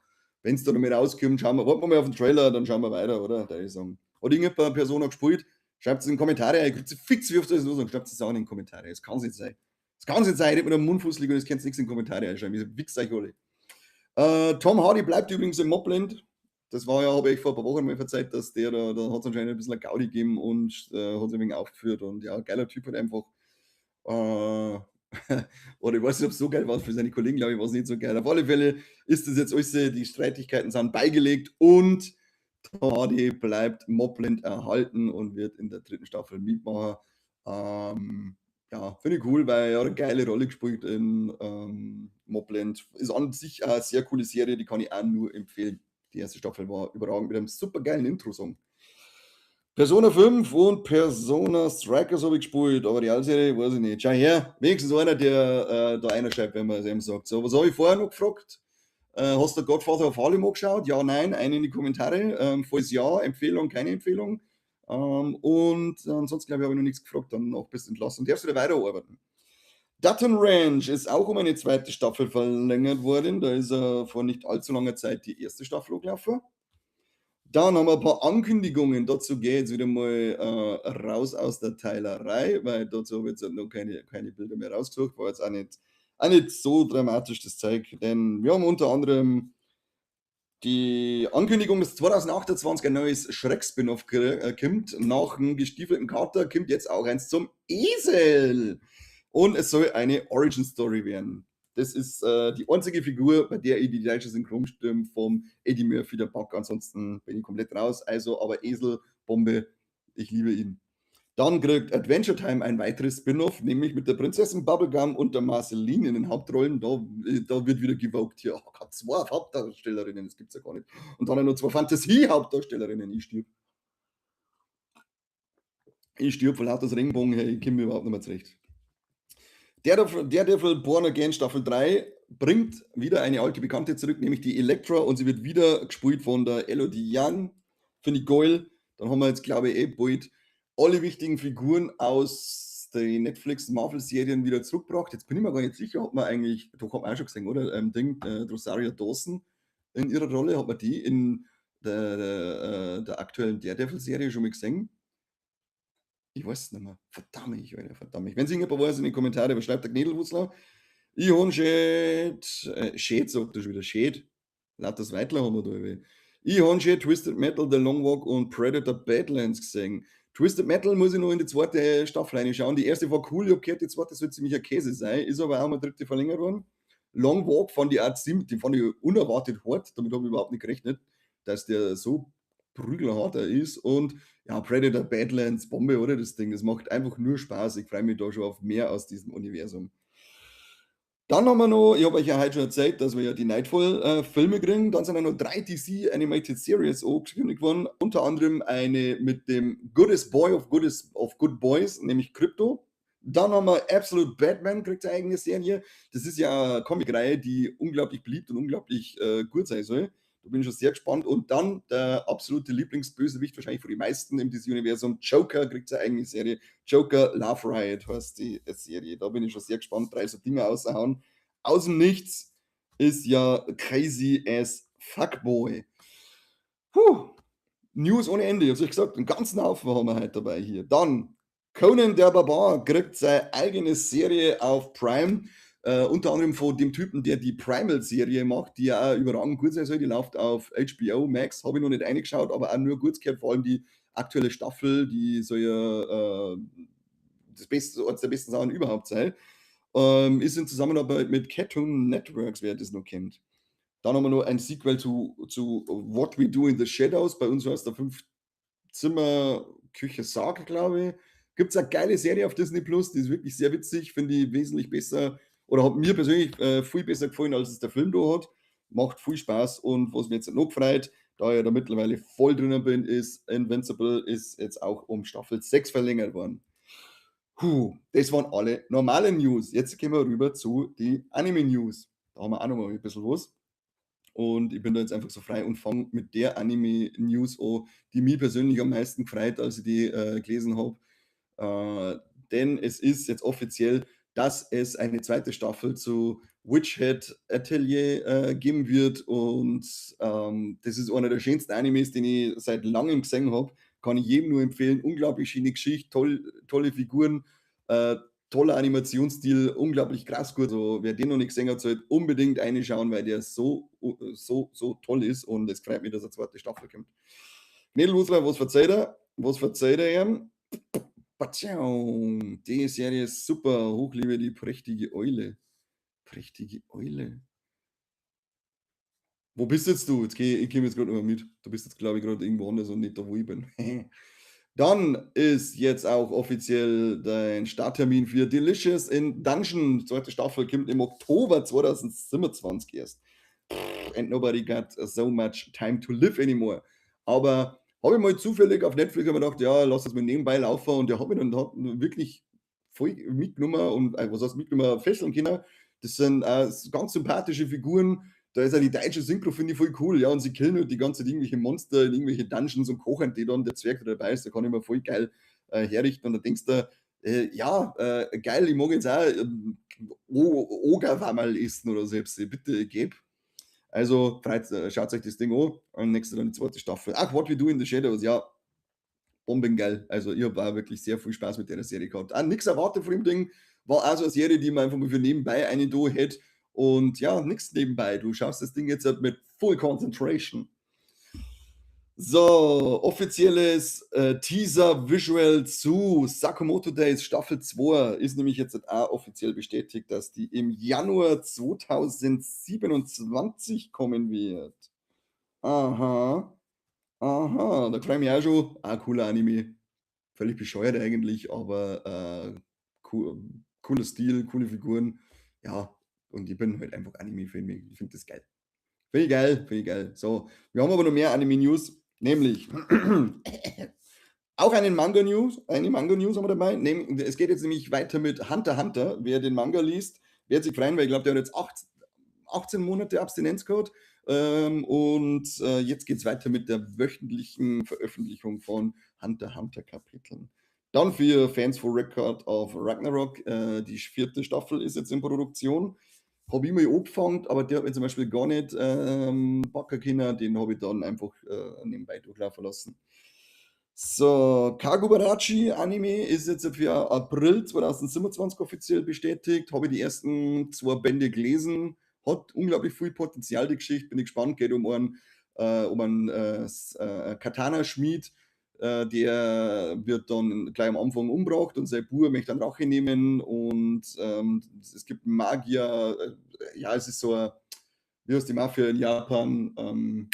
wenn es da noch mal rauskommt, schauen wir, warten wir mal auf den Trailer, dann schauen wir weiter, oder? Da ich sagen. Hat irgendjemand Persona gespielt? Schreibt es in die Kommentare rein. Fix, wie oft soll es los und schreibt es auch in die Kommentare. Das kann es nicht sein. Das kann es nicht sein. Ich hätte mit einem Mundfuß liegen und es könnt nichts in die Kommentare reinschreiben. Ich wichst euch alle. Tom Hardy bleibt übrigens im Mobland. Das war ja, habe ich vor ein paar Wochen mal verzeiht, dass da hat es anscheinend ein bisschen eine Gaudi gegeben und hat sich ein wenig aufgeführt und ja, geiler Typ halt einfach. Äh, oder ich weiß nicht, ob es so geil war für seine Kollegen, glaube ich, war es nicht so geil. Auf alle Fälle ist das jetzt alles, die Streitigkeiten sind beigelegt und Tom Hardy bleibt Mobland erhalten und wird in der dritten Staffel mitmachen. Ja, finde ich cool, weil er hat eine geile Rolle gespielt in Mobland. Ist an sich eine sehr coole Serie, die kann ich auch nur empfehlen. Die erste Staffel war überragend mit einem super geilen Intro-Song. Persona 5 und Persona Strikers habe ich gespielt, aber die Realserie weiß ich nicht. Schau her, wenigstens einer, der da einer schreibt, wenn man es eben sagt. So, was habe ich vorher noch gefragt? Hast du Godfather of Harlem angeschaut? Ja, nein, eine in die Kommentare. Falls ja, Empfehlung, keine Empfehlung. Und ansonsten, glaube ich, habe ich noch nichts gefragt. Dann noch bist du entlassen. Darfst du da weiterarbeiten? Dutton Ranch ist auch um eine zweite Staffel verlängert worden. Da ist vor nicht allzu langer Zeit die erste Staffel angelaufen. Dann haben wir ein paar Ankündigungen. Dazu gehe ich jetzt wieder mal raus aus der Teilerei, weil dazu habe ich jetzt noch keine Bilder mehr rausgesucht. War jetzt auch nicht so dramatisch, das Zeug. Denn wir haben unter anderem die Ankündigung, dass 2028 ein neues Schreck-Spin-Off kommt. Nach dem gestiefelten Kater kommt jetzt auch eins zum Esel. Und es soll eine Origin-Story werden. Das ist die einzige Figur, bei der ich die deutsche Synchronstimme vom Eddie Murphy der Pack. Ansonsten bin ich komplett raus. Also, aber Esel, Bombe, ich liebe ihn. Dann kriegt Adventure Time ein weiteres Spin-off, nämlich mit der Prinzessin Bubblegum und der Marceline in den Hauptrollen. Da wird wieder gewogt hier. Oh Gott, 2 Hauptdarstellerinnen, das gibt's ja gar nicht. Und dann noch 2 Fantasie-Hauptdarstellerinnen. Ich stirb vor lauter Regenbogen, hey, ich komme mir überhaupt nicht mehr zurecht. Daredevil Born Again Staffel 3 bringt wieder eine alte Bekannte zurück, nämlich die Elektra, und sie wird wieder gespielt von der Elodie Young. Finde ich geil. Dann haben wir jetzt, glaube ich, bald alle wichtigen Figuren aus den Netflix-Marvel-Serien wieder zurückgebracht. Jetzt bin ich mir gar nicht sicher, ob man eigentlich, doch hat man auch schon gesehen, oder? Rosario Dawson in ihrer Rolle, hat man die in der aktuellen Daredevil-Serie schon mal gesehen? Ich weiß es nicht mehr. Verdammt, Alter, verdammt. Wenn es irgendjemand weiß in die Kommentare, was schreibt der Gnädelwurzler? Ich habe Shade sagt er schon wieder, Shade. Lauter Weitler haben wir da. Ich habe schon Twisted Metal, The Long Walk und Predator Badlands gesehen. Twisted Metal muss ich noch in die zweite Staffel reinschauen. Die erste war cool, ich habe gehört, die zweite soll ziemlich ein Käse sein, ist aber auch mal dritte verlängert worden. Long Walk fand ich auch ziemlich, den fand ich unerwartet hart, damit habe ich überhaupt nicht gerechnet, dass der so prügelhart ist. Und ja, Predator Badlands, Bombe, oder das Ding, das macht einfach nur Spaß. Ich freue mich da schon auf mehr aus diesem Universum. Dann haben wir noch, ich habe euch ja heute schon erzählt, dass wir ja die Nightfall-Filme kriegen. Dann sind ja noch 3 DC Animated Series angekündigt worden. Unter anderem eine mit dem Goodest Boy of Good Boys, nämlich Crypto. Dann haben wir Absolute Batman, kriegt eine eigene Serie. Das ist ja eine Comicreihe, die unglaublich beliebt und unglaublich gut sein soll. Da bin ich schon sehr gespannt. Und dann der absolute Lieblingsbösewicht wahrscheinlich von den meisten im DC-Universum, Joker, kriegt eine eigene Serie. Joker Love Riot heißt die Serie. Da bin ich schon sehr gespannt. 3 so Dinge raushauen. Aus dem Nichts ist ja Crazy as Fuckboy. Puh, News ohne Ende. Ich habe euch gesagt, einen ganzen Haufen haben wir heute dabei hier. Dann Conan der Barbar kriegt seine eigene Serie auf Prime. Unter anderem von dem Typen, der die Primal-Serie macht, die ja auch überragend gut sein soll. Die läuft auf HBO Max. Habe ich noch nicht reingeschaut, aber auch nur kurz gehört. Vor allem die aktuelle Staffel, die soll ja das Beste, eines der besten Sachen überhaupt sein. Ist in Zusammenarbeit mit Cartoon Networks, wer das noch kennt. Dann haben wir noch ein Sequel zu What We Do in the Shadows. Bei uns heißt der Fünf-Zimmer-Küche Sarg, glaube ich. Gibt es eine geile Serie auf Disney Plus, die ist wirklich sehr witzig, finde ich wesentlich besser oder hat mir persönlich viel besser gefallen, als es der Film da hat. Macht viel Spaß und was mir jetzt noch gefreut, da ich da mittlerweile voll drinnen bin, ist Invincible ist jetzt auch um Staffel 6 verlängert worden. Puh, das waren alle normale News. Jetzt gehen wir rüber zu die Anime-News. Da haben wir auch noch mal ein bisschen was. Und ich bin da jetzt einfach so frei und fange mit der Anime-News an, die mich persönlich am meisten gefreut, als ich die gelesen habe. Denn es ist jetzt offiziell, dass es eine zweite Staffel zu Witch Hat Atelier geben wird. Und das ist einer der schönsten Animes, den ich seit langem gesehen habe. Kann ich jedem nur empfehlen. Unglaublich schöne Geschichte, tolle Figuren, äh, toller Animationsstil, unglaublich krass gut. Also, wer den noch nicht gesehen hat, sollte unbedingt reinschauen, weil der so toll ist. Und es freut mich, dass eine zweite Staffel kommt. Knädelwurzler, was verzeiht er? Was verzeiht er ihm? Patschau. Die Serie ist super. Hochliebe die prächtige Eule. Prächtige Eule. Wo bist jetzt du? Ich komme jetzt gerade noch mal mit. Du bist jetzt, glaube ich, gerade irgendwo anders und nicht da, wo ich bin. Dann ist jetzt auch offiziell dein Starttermin für Delicious in Dungeon. Zweite Staffel kommt im Oktober 2027 erst. And nobody got so much time to live anymore. Aber habe ich mal zufällig auf Netflix hab mir gedacht, ja, lass das mal nebenbei laufen. Und der hat mich dann hat wirklich voll mitgenommen und was heißt mitgenommen, fesseln können. Das sind ganz sympathische Figuren. Da ist ja die deutsche Synchro, finde ich voll cool. Ja, und sie killen halt die ganze Zeit irgendwelche Monster in irgendwelche Dungeons und kochen die dann. Der Zwerg, der dabei ist, da kann ich mir voll geil herrichten. Und da denkst du, ja, geil, ich mag jetzt auch Ogerwammerl essen oder selbst. Bitte, gib. Also, schaut euch das Ding an. Und nächste dann die zweite Staffel. Ach, What We Do in the Shadows, ja, bombengeil. Also, ich habe auch wirklich sehr viel Spaß mit der Serie gehabt. Auch nichts erwartet von dem Ding. War auch so eine Serie, die man einfach mal für nebenbei eine da hätte. Und ja, nichts nebenbei. Du schaust das Ding jetzt halt mit Full Concentration. So, offizielles Teaser-Visual zu Sakamoto Days Staffel 2 ist nämlich jetzt auch offiziell bestätigt, dass die im Januar 2027 kommen wird. Aha, aha, da freue ich mich auch schon. Ah, cooler Anime. Völlig bescheuert eigentlich, aber cooler Stil, coole Figuren. Ja, und ich bin halt einfach Anime-Fan. Ich finde das geil. Finde ich geil, finde ich geil. So, wir haben aber noch mehr Anime-News, nämlich auch eine Manga-News haben wir dabei. Es geht jetzt nämlich weiter mit Hunter x Hunter. Wer den Manga liest, wird sich freuen, weil ich glaube, der hat jetzt 18 Monate Abstinenz gehabt. Und jetzt geht es weiter mit der wöchentlichen Veröffentlichung von Hunter x Hunter Kapiteln. Dann für Fans von Record of Ragnarok, die 4. Staffel ist jetzt in Produktion. Habe ich mal angefangen, aber der hat mir zum Beispiel gar nicht packen können. Den habe ich dann einfach nebenbei durchlaufen lassen. So, Kagubarachi Anime ist jetzt für April 2027 offiziell bestätigt. Habe ich die ersten 2 Bände gelesen. Hat unglaublich viel Potenzial, die Geschichte. Bin ich gespannt. Geht um einen Katana-Schmied. Der wird dann gleich am Anfang umgebracht und sein Bruder möchte dann Rache nehmen. Und es gibt einen Magier. Ja, es ist so ein, wie heißt die Mafia in Japan? Heute haben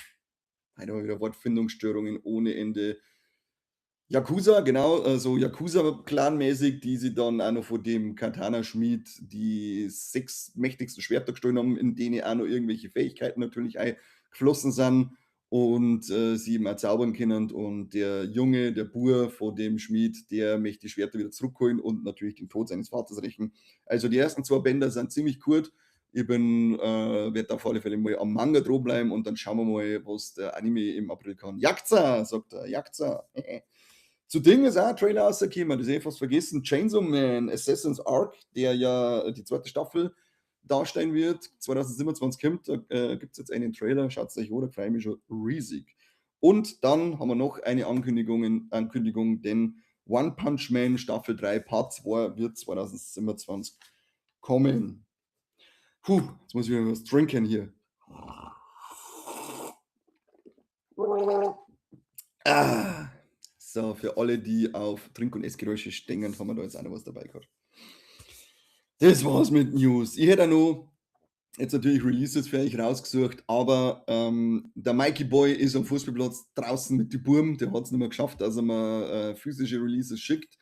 wir wieder Wortfindungsstörungen ohne Ende. Yakuza, genau, so Yakuza-Clan-mäßig, die sie dann auch noch von dem Katana-Schmied die 6 mächtigsten Schwerter gestohlen haben, in denen auch noch irgendwelche Fähigkeiten natürlich geflossen sind. und sie eben auch zaubern können. Und der Junge, der Bur von dem Schmied, der möchte die Schwerter wieder zurückholen und natürlich den Tod seines Vaters rächen. Also die ersten zwei Bänder sind ziemlich gut. Ich werde auf alle Fälle mal am Manga dranbleiben und dann schauen wir mal, was der Anime im April kann. Yakuza, sagt er, Yakuza. Zu Ding ist auch ein Trailer rausgekommen, das habe ich fast vergessen. Chainsaw Man, Assassin's Arc, der ja die zweite Staffel darstellen wird. 2027 kommt, da gibt es jetzt einen Trailer, schaut es euch an, da freue ich mich schon riesig. Und dann haben wir noch eine Ankündigung, denn One Punch Man Staffel 3 Part 2 wird 2027 kommen. Puh, jetzt muss ich wieder was trinken hier. Ah, so, für alle, die auf Trink- und Essgeräusche stehen, haben wir da jetzt auch noch was dabei gehabt. Das war's mit News. Ich hätte auch noch jetzt natürlich Releases für euch rausgesucht, aber der Mikey Boy ist am Fußballplatz draußen mit den Burm. Der hat es nicht mehr geschafft, dass er mir physische Releases schickt.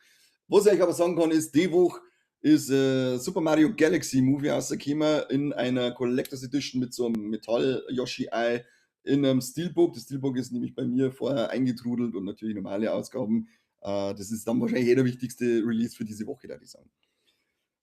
Was ich euch aber sagen kann, ist, die Woche ist Super Mario Galaxy Movie rausgekommen in einer Collectors Edition mit so einem Metall-Yoshi-Eye in einem Steelbook. Das Steelbook ist nämlich bei mir vorher eingetrudelt und natürlich normale Ausgaben. Das ist dann wahrscheinlich der wichtigste Release für diese Woche, da ich sagen.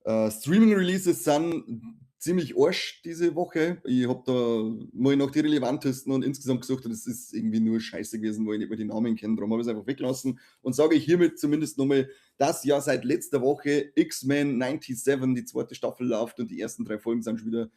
Streaming-Releases sind ziemlich Arsch diese Woche. Ich habe da mal noch die relevantesten und insgesamt gesucht und es ist irgendwie nur scheiße gewesen, weil ich nicht mehr die Namen kenne. Darum habe ich es einfach weggelassen und sage ich hiermit zumindest nochmal, dass ja seit letzter Woche X-Men 97 die zweite Staffel läuft und die ersten 3 Folgen sind schon wieder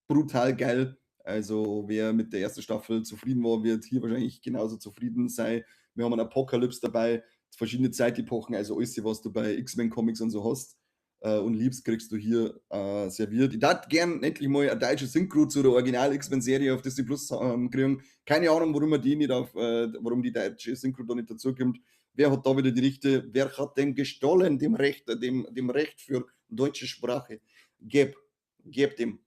brutal geil. Also wer mit der ersten Staffel zufrieden war, wird hier wahrscheinlich genauso zufrieden sein. Wir haben einen Apokalypse dabei, verschiedene Zeitepochen, also alles, was du bei X-Men Comics und so hast und liebst, kriegst du hier serviert. Ich darf gern endlich mal eine deutsche Synchro zu der Original X-Men-Serie auf Disney Plus kriegen. Keine Ahnung, warum die deutsche Synchro da nicht dazukommt. Wer hat da wieder die Rechte? Wer hat dem gestohlen, dem Recht für deutsche Sprache? Geb dem.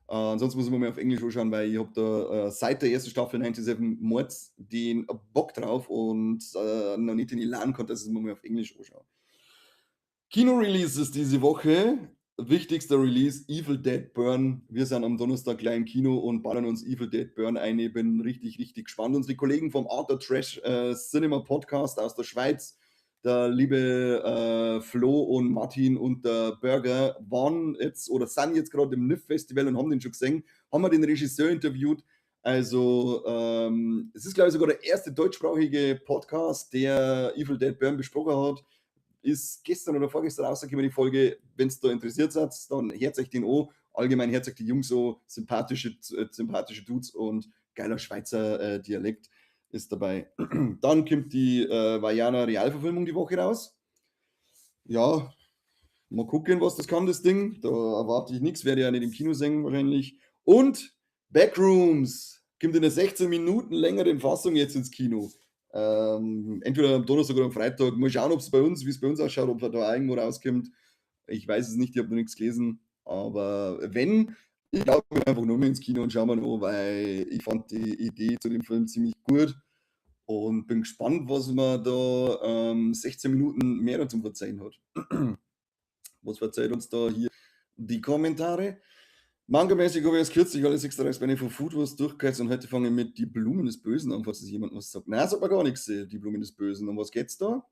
Ansonsten muss ich mir mal auf Englisch anschauen, weil ich habe da seit der ersten Staffel 97 Mords den Bock drauf und noch nicht in die LAN konnte, dass ich es mir mal auf Englisch anschaue. Kino-Releases diese Woche. Wichtigster Release, Evil Dead Burn. Wir sind am Donnerstag gleich im Kino und ballern uns Evil Dead Burn ein. Ich bin richtig, richtig gespannt. Unsere Kollegen vom Outer Trash Cinema Podcast aus der Schweiz, der liebe Flo und Martin und der Burger, waren jetzt oder sind jetzt gerade im NIF Festival und haben den schon gesehen, haben wir den Regisseur interviewt. Also, es ist, glaube ich, sogar der erste deutschsprachige Podcast, der Evil Dead Burn besprochen hat. Ist gestern oder vorgestern rausgekommen, die Folge. Wenn es da interessiert seid, dann hört euch den an. Allgemein hört euch die Jungs so sympathische Dudes und geiler Schweizer Dialekt ist dabei. Dann kommt die Vajana Realverfilmung die Woche raus. Ja, mal gucken, was das kann, das Ding. Da erwarte ich nichts, werde ja nicht im Kino sehen wahrscheinlich. Und Backrooms kommt in der 16 Minuten längeren Fassung jetzt ins Kino. Entweder am Donnerstag oder am Freitag. Mal schauen, wie es bei uns ausschaut, ob er da irgendwo rauskommt. Ich weiß es nicht, ich habe noch nichts gelesen. Aber wenn, ich glaube einfach nur mehr ins Kino und schauen wir noch, weil ich fand die Idee zu dem Film ziemlich gut und bin gespannt, was man da 16 Minuten mehr zum Verzeihen hat. Was verzeiht uns da hier die Kommentare? Mangamäßig habe ich jetzt kürzlich alles extra bei den von Food Wars durchgeheizt und heute fange ich mit Die Blumen des Bösen an, falls das jemand was sagt. Nein, sagt man gar nichts, Die Blumen des Bösen. Um was geht's da?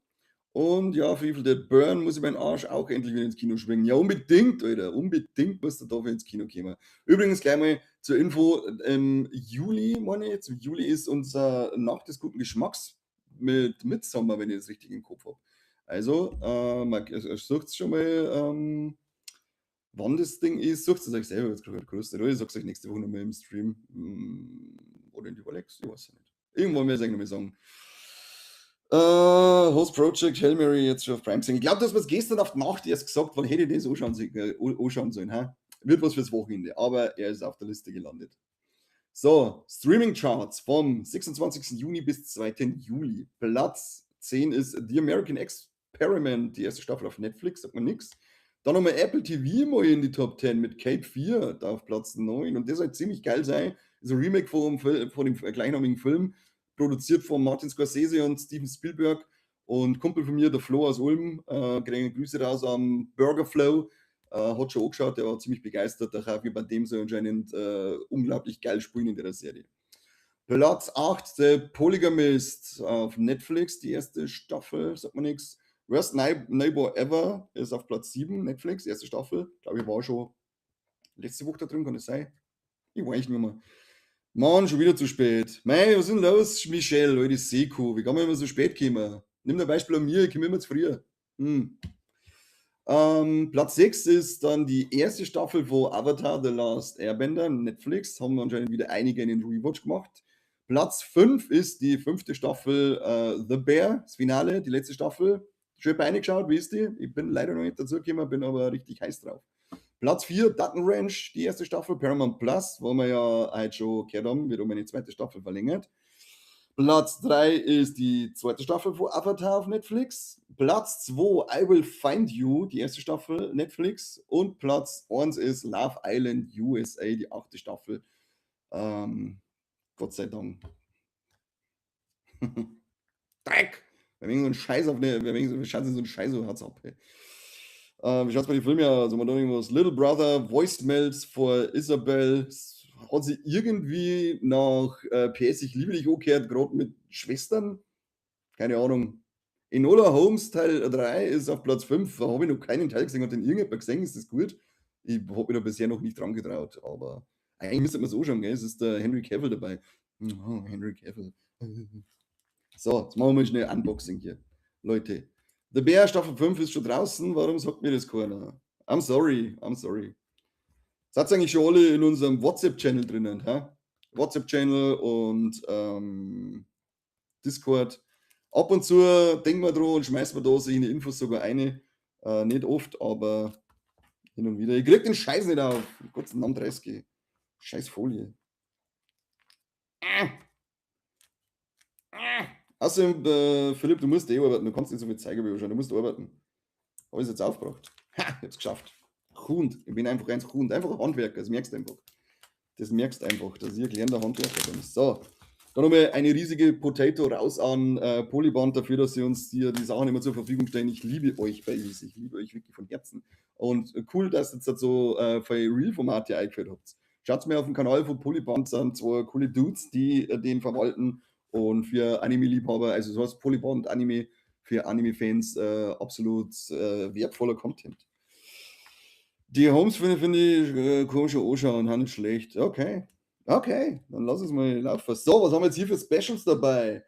Und ja, für Evil Dead Burn muss ich meinen Arsch auch endlich wieder ins Kino schwingen. Ja, unbedingt, Alter. Unbedingt musst du dafür ins Kino kommen. Übrigens, gleich mal zur Info: im Juli, meine ich jetzt, im Juli ist unser Nacht des guten Geschmacks mit Midsommar, wenn ich das richtig im Kopf habe. Also, man sucht schon mal, wann das Ding ist. Sucht es euch selber, jetzt gerade größte Rolle. Ich sag's euch nächste Woche nochmal im Stream. Oder in die Alex, ich weiß ja nicht. Irgendwann werde ich es nochmal sagen. Host Project, Hail Mary jetzt schon auf Prime sehen. Ich glaube, dass wir es gestern auf die Nacht erst gesagt, weil hätte ich das anschauen sollen. Hä? Wird was fürs Wochenende, aber er ist auf der Liste gelandet. So, Streaming-Charts vom 26. Juni bis 2. Juli. Platz 10 ist The American Experiment, die erste Staffel auf Netflix, sagt man nichts. Dann haben wir Apple TV mal in die Top 10 mit Cape 4, da auf Platz 9. Und das soll ziemlich geil sein. Das ist ein Remake von dem gleichnamigen Film, produziert von Martin Scorsese und Steven Spielberg. Und Kumpel von mir, der Flo aus Ulm, kriegen Grüße raus am Burger Flow. Hat schon angeschaut, der war ziemlich begeistert. Der Javi bei dem so anscheinend unglaublich geil spielen in der Serie. Platz 8, The Polygamist auf Netflix, die erste Staffel, sagt mir nichts. Worst Neighbor Ever ist auf Platz 7, Netflix, erste Staffel. Glaube ich, war schon letzte Woche da drin, kann das sein? Ich weiß nicht mehr. Mann, schon wieder zu spät. Mei, was ist denn los, Michelle, alte Seekuh? Wie kann man immer so spät kommen? Nimm ein Beispiel an mir, ich komme immer zu früh. Hm. Platz 6 ist dann die erste Staffel von Avatar The Last Airbender, Netflix. Haben anscheinend wieder einige einen Rewatch gemacht. Platz 5 ist die 5. Staffel The Bear, das Finale, die letzte Staffel. Schön reingeschaut, wie ist die? Ich bin leider noch nicht dazu gekommen, bin aber richtig heiß drauf. Platz 4, Dutton Ranch, die erste Staffel, Paramount Plus, wo wir ja heute schon gehört haben, wird um eine zweite Staffel verlängert. Platz 3 ist die zweite Staffel von Avatar auf Netflix. Platz 2, I Will Find You, die erste Staffel Netflix. Und Platz 1 ist Love Island USA, die 8. Staffel. Gott sei Dank. Dreck! Wenn wegen so ein Scheiß auf eine, wenn wegen so ein Scheiß so hat's ab, ey. Wie schaut's bei den Filmen aus? Haben wir da irgendwas? Little Brother, Voicemails for Isabel. Hat sie irgendwie nach PS Ich liebe dich angehört, gerade mit Schwestern? Keine Ahnung. Enola Holmes Teil 3 ist auf Platz 5. Da habe ich noch keinen Teil gesehen. Hat den irgendjemand gesehen? Ist das gut? Ich habe mich da bisher noch nicht dran getraut, aber eigentlich müsste man es anschauen, gell? Es ist der Henry Cavill dabei. Oh, Henry Cavill. So, jetzt machen wir mal schnell Unboxing hier. Leute, The Bear Staffel 5 ist schon draußen. Warum sagt mir das keiner? I'm sorry, I'm sorry. Seid ihr eigentlich schon alle in unserem WhatsApp-Channel drinnen? WhatsApp-Channel und Discord. Ab und zu denken wir dran und schmeißen wir da solche Infos sogar eine. Nicht oft, aber hin und wieder. Ich krieg den Scheiß nicht auf. Gott sei Dank 30. Scheiß Folie. Außerdem, Philipp, du musst arbeiten. Du kannst nicht so viel zeigen wie schon. Du musst arbeiten. Habe ich jetzt aufgebracht. Ha, jetzt geschafft. Hund. Ich bin einfach eins Hund. Einfach ein Handwerker. Das merkst du einfach. Das merkst du einfach, dass ich ein gelernter Handwerker bin. So. Dann nochmal eine riesige Potato raus an Polyband dafür, dass Sie uns die Sachen immer zur Verfügung stellen. Ich liebe euch bei Elis. Ich liebe euch wirklich von Herzen. Und cool, dass ihr jetzt so für Real-Formate eingeführt habt. Schaut mir auf dem Kanal von Polyband, sind zwei coole Dudes, die den verwalten. Und für Anime-Liebhaber, also so heißt Polyband Anime, für Anime-Fans absolut wertvoller Content. Die Homes finde ich komisch anschauen, haben nicht schlecht. Okay. Okay, dann lass es mal laufen. So, was haben wir jetzt hier für Specials dabei?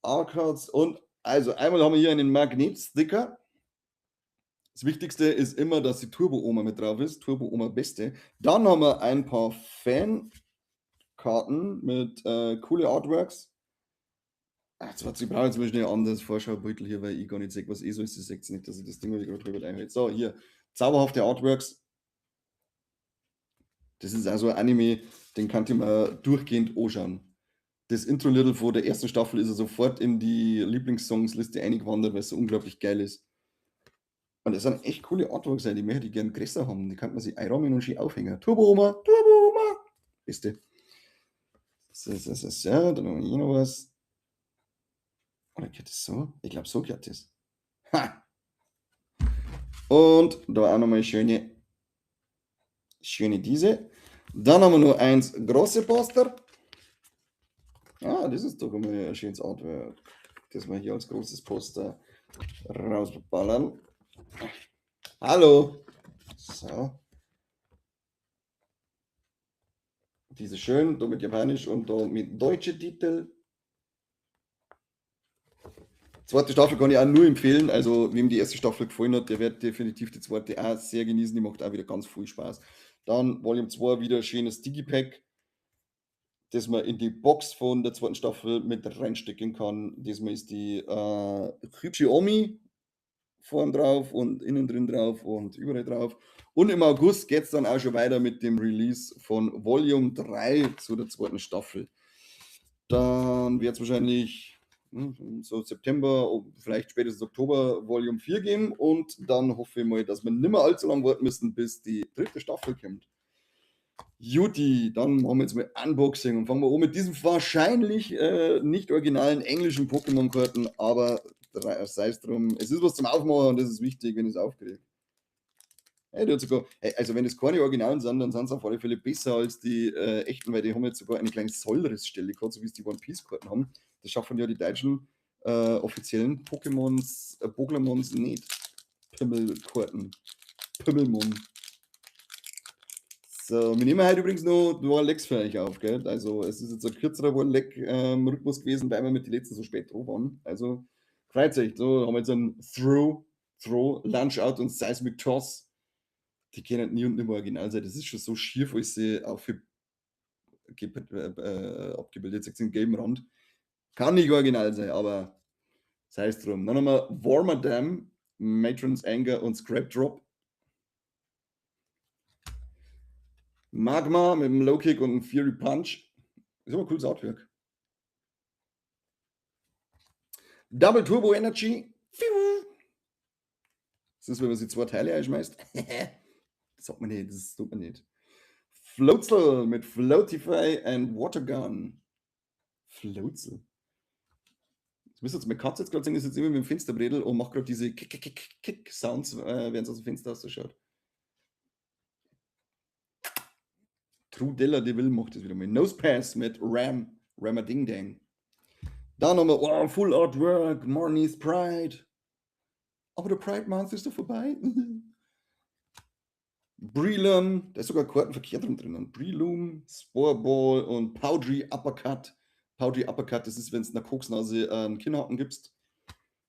Arcards und also einmal haben wir hier einen Magnetsticker. Das Wichtigste ist immer, dass die Turbo-Oma mit drauf ist. Turbo-Oma Beste. Dann haben wir ein paar Fankarten mit coole Artworks. Jetzt warte, ich brauche jetzt mal schnell ein anderes Vorschaubeutel hier, weil ich gar nicht sehe, was so ist. Das seht ihr nicht, dass ich das Ding, was ich gerade drüber einhalte. So, hier, zauberhafte Artworks. Das ist also ein Anime, den kann ich mir durchgehend anschauen. Das Intro-Little von der ersten Staffel ist er sofort in die Lieblingssongsliste eingewandert, weil es so unglaublich geil ist. Und das sind echt coole Artworks, die möchte ich gerne größer haben. Die kann man sich einrahmen und schön aufhängen. Turbo-Oma, Turbo-Oma. Beste. So, ja, dann haben wir hier noch was. Oder geht das so? Ich glaube, so geht das. Ha! Und da auch nochmal schöne diese. Dann haben wir noch eins große Poster. Das ist doch immer ein schönes Artwork. Das wir hier als großes Poster rausballern. Hallo. So. Diese schön, da mit Japanisch und da mit deutschen Titel. Zweite Staffel kann ich auch nur empfehlen. Also, wem die erste Staffel gefallen hat, der wird definitiv die zweite auch sehr genießen. Die macht auch wieder ganz viel Spaß. Dann Volume 2 wieder schönes Digipack, das man in die Box von der zweiten Staffel mit reinstecken kann. Diesmal ist die hübsche Omi vorn drauf und innen drin drauf und überall drauf. Und im August geht es dann auch schon weiter mit dem Release von Volume 3 zu der zweiten Staffel. Dann wird es wahrscheinlich so September, vielleicht spätestens Oktober Volume 4 geben und dann hoffe ich mal, dass wir nicht mehr allzu lange warten müssen, bis die dritte Staffel kommt. Juti, dann machen wir jetzt mal Unboxing und fangen wir an mit diesen wahrscheinlich nicht originalen englischen Pokémon-Karten, aber sei es drum. Es ist was zum Aufmachen und das ist wichtig, wenn ich es aufkriege. Ey, der hat sogar, ey, also wenn das keine Originalen sind, dann sind sie auf alle Fälle besser als die echten, weil die haben jetzt sogar eine kleine Sollrissstelle gehabt, so wie es die One Piece Karten haben. Das schaffen ja die deutschen offiziellen Pokémons, Pokemons nicht. Pimmelkarten. Pimmelmon. So, wir nehmen heute übrigens noch One Legs für euch auf, gell? Also es ist jetzt ein kürzerer One Leg Rhythmus gewesen, weil wir mit den letzten so spät dran waren. Also freut euch. So, haben wir jetzt einen Throw, Lunch Out und Seismic Toss. Die können nie und nimmer original sein. Das ist schon so schief, als sie abgebildet sind im gelben Rand. Kann nicht original sein, aber sei es drum. Dann haben wir Warmer Dam, Matron's Anger und Scrap Drop. Magma mit einem Low Kick und einem Fury Punch. Ist aber ein cooles Artwork. Double Turbo Energy. Das ist, wenn man sie 2 Teile einschmeißt. Das sagt man nicht, das tut man nicht. Floatzel mit Floatify and Watergun. Floatzel. Das müsst ihr jetzt mit Katze jetzt gerade sehen, ist jetzt immer mit dem Fensterbredel und macht gerade diese Kick-Sounds, während es aus dem Fenster ausschaut. Trudella Devil macht das wieder mit Nose Pass mit Rammer Ding Dang. Dann haben wir Full Artwork, Marnie's Pride. Aber der Pride Month ist doch vorbei. Breloom, da ist sogar Karten verkehrt drin. Breloom, Sporeball und Powdery Uppercut. Powdery Uppercut, das ist, wenn es einer Koksnase einen Kinnhaken gibst.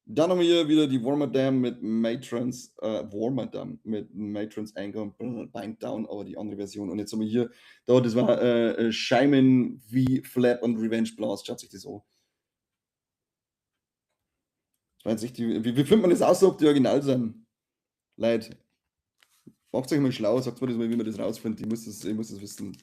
Dann haben wir hier wieder die Warmer Dam mit Matrons, Matrons Anger und Bind Down, aber die andere Version. Und jetzt haben wir hier, das war Shaimin V Flap und Revenge Blast. Schaut sich das an. Wie findet man das aus, ob die original sind? Leute, macht euch mal schlau, sagt mir das mal, wie man das rausfindet. Ich muss das wissen.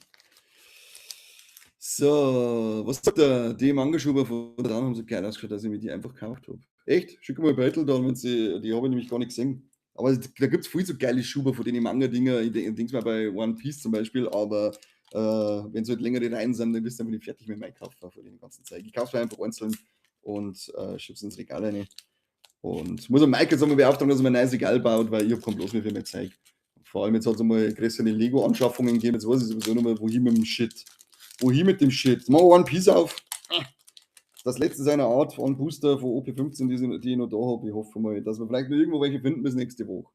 So, was sagt der? Die Manga-Schuber von da haben so geil ausgeschaut, dass ich mir die einfach gekauft habe. Echt? Schick mal ein Beutel da, die habe ich nämlich gar nicht gesehen. Aber da gibt es viel so geile Schuber von den Manga-Dinger. Ich denke mal bei One Piece zum Beispiel, aber wenn es halt längere Reihen sind, dann bist du einfach nicht fertig mit meinem Kauf von den ganzen Zeug. Ich kaufe es einfach einzeln und schiebe es ins Regal rein. Und muss am Mike jetzt einmal beauftragen, dass er mir ein neues Regal baut, weil ich habe keinen Platz mehr für mein Zeug. Vor allem jetzt hat es einmal größere Lego-Anschaffungen gegeben, jetzt weiß ich sowieso noch mal, wohin mit dem Shit. Wohin mit dem Shit? Jetzt machen wir One Piece auf. Das letzte seiner Art von Booster von OP15, die ich noch da habe. Ich hoffe mal, dass wir vielleicht noch irgendwo welche finden bis nächste Woche.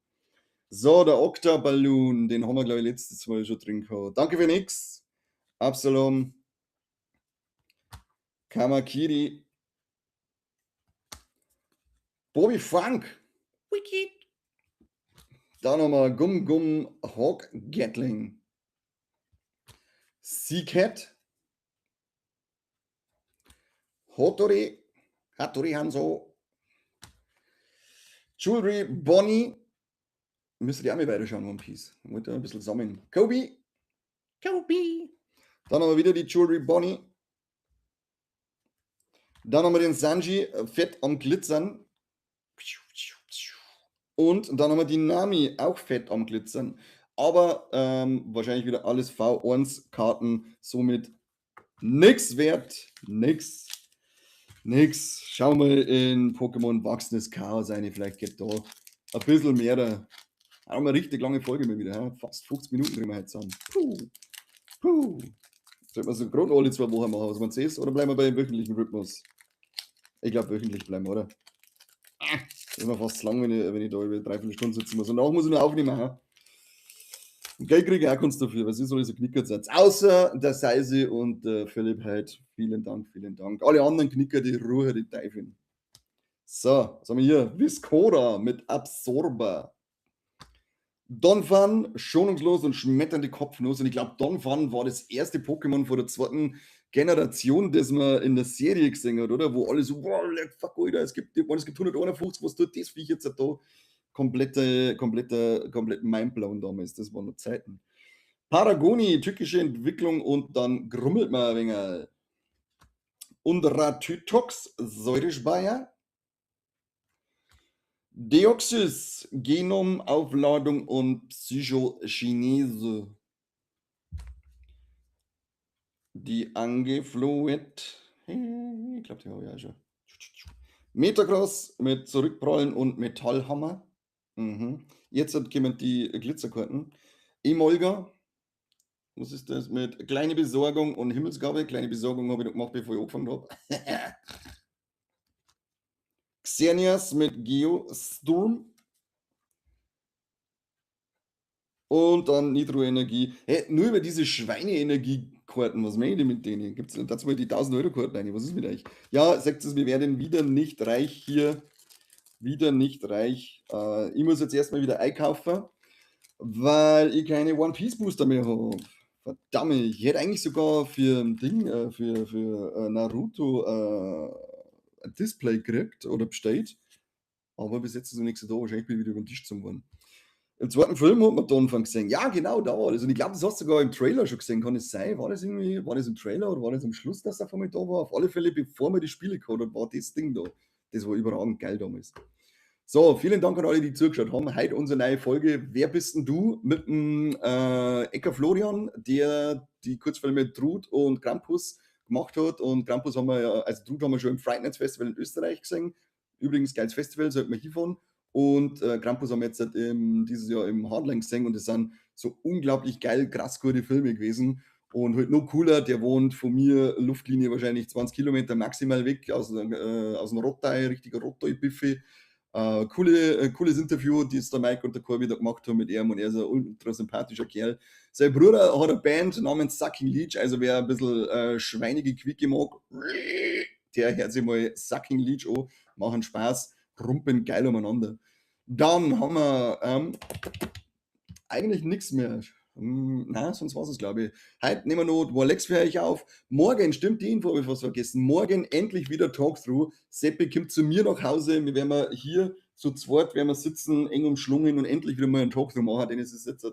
So, der Octa-Balloon, den haben wir, glaube ich, letztes Mal schon drin gehabt. Danke für nix. Absalom. Kamakiri. Bobby Frank. Wicked. Dann haben wir Gum Gum Hawk Gatling. Seacat. Hattori Hanzo. Jewelry Bonnie. Müsst ihr auch mal weiterschauen, One Piece. Ich wollte ein bisschen sammeln. Kobe. Dann haben wir wieder die Jewelry Bonnie. Dann haben wir den Sanji, fett am Glitzern. Und dann haben wir die Nami, auch fett am Glitzern. Aber wahrscheinlich wieder alles V1-Karten, somit nix wert. Nix. Schauen wir in Pokémon Wachsendes Chaos rein. Vielleicht geht da ein bisschen mehr. Da haben wir eine richtig lange Folge mal wieder. Fast 50 Minuten drin wir heute zusammen. Sollten wir so gerade alle 2 Wochen machen, was man sieht, oder bleiben wir bei dem wöchentlichen Rhythmus? Ich glaube, wöchentlich bleiben, oder? Das ist mir fast zu lang, wenn ich da über 3-4 Stunden sitzen muss. Und danach muss ich noch aufnehmen. Ha? Und Geld kriege ich auch keins dafür, weil sie so knickert sind. Außer der Seise und der Philipp halt. Vielen Dank. Alle anderen Knicker, die Ruhe, die Teufel. So, was haben wir hier? Viscora mit Absorber. Donphan, schonungslos und schmetternde Kopfnuss. Und ich glaube, Donphan war das erste Pokémon von der 2. Generation, das man in der Serie gesehen hat, oder? Wo alle so, wow, fuck, Alter, es gibt 151, was tut das Viech jetzt da? Komplett mindblown damals, das waren noch Zeiten. Paragoni, tückische Entwicklung und dann grummelt man ein wenig. Und Ratytox, Säurespeier. Deoxys, Genomaufladung und Psychokinese. Die Angefluid. Ich glaube, die habe ich auch schon. Metacross mit Zurückprallen und Metallhammer. Mhm. Jetzt kommen die Glitzerkarten. Emolga, was ist das mit kleine Besorgung und Himmelsgabe? Kleine Besorgung habe ich noch gemacht, bevor ich angefangen habe. Xerneas mit Geostorm und dann Nitro-Energie. Hey, nur über diese Schweine-Energiekarten, was meine ich denn mit denen? Gibt's dazu mal die 1000 € Karten rein? Was ist mit euch? Ja, sagt es, wir werden wieder nicht reich hier. Wieder nicht reich. Ich muss jetzt erstmal wieder einkaufen, weil ich keine One Piece Booster mehr habe. Verdammt, ich hätte eigentlich sogar für ein Ding, für Naruto ein Display gekriegt oder bestellt. Aber bis jetzt ist noch nichts da. Wahrscheinlich bin ich wieder über den Tisch gezogen worden. Im zweiten Film hat man da Anfang gesehen. Ja, genau, da war das. Und ich glaube, das hast du sogar im Trailer schon gesehen. Kann es sein? War das irgendwie, war das im Trailer oder war das am Schluss, dass er von mir da war? Auf alle Fälle, bevor wir die Spiele gehabt hat, war das Ding da. Das war überragend geil damals. So, vielen Dank an alle, die zugeschaut haben. Heute unsere neue Folge. Wer bist denn du? Mit dem Ecker Florian, der die Kurzfilme Trud und Krampus gemacht hat. Und Krampus haben wir ja, also Trud haben wir schon im Fright Nights Festival in Österreich gesehen. Übrigens, geiles Festival, sollten wir hinfahren. Und Krampus haben wir jetzt dieses Jahr im Hardline gesehen und es sind so unglaublich geil, krass gute Filme gewesen. Und halt noch cooler, der wohnt von mir Luftlinie wahrscheinlich 20 Kilometer maximal weg aus dem Rottei, richtiger Rottei-Buffet. Cooles Interview, das der Mike und der Corby da gemacht haben mit ihm und er ist ein ultra sympathischer Kerl. Sein Bruder hat eine Band namens Sucking Leech, also wer ein bisschen schweinige Quicke mag, der hört sich mal Sucking Leech an, machen Spaß, rumpen geil umeinander. Dann haben wir eigentlich nichts mehr. Na, sonst war es, glaube ich. Heute nehmen wir noch Warlex für euch auf. Morgen, stimmt, die Info habe ich fast vergessen. Morgen endlich wieder Talkthrough. Seppi kommt zu mir nach Hause. Wir werden hier zu zweit werden wir sitzen, eng umschlungen und endlich wieder mal einen Talkthrough machen. Denn es ist jetzt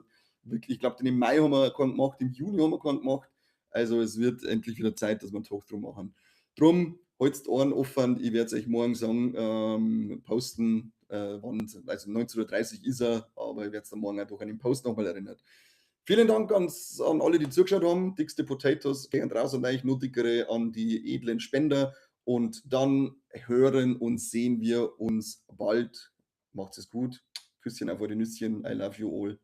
wirklich, ich glaube, den im Mai haben wir keinen gemacht, im Juni haben wir keinen gemacht. Also es wird endlich wieder Zeit, dass wir einen Talkthrough machen. Drum, halt's die Ohren offen. Ich werde es euch morgen sagen, posten. Also 19:30 Uhr ist er, aber ich werde es dann morgen auch durch einen Post nochmal erinnert. Vielen Dank an alle, die zugeschaut haben. Dickste Potatoes gehen raus und eigentlich nur dickere an die edlen Spender. Und dann hören und sehen wir uns bald. Macht es gut. Küsschen auf eure Nüsschen. I love you all.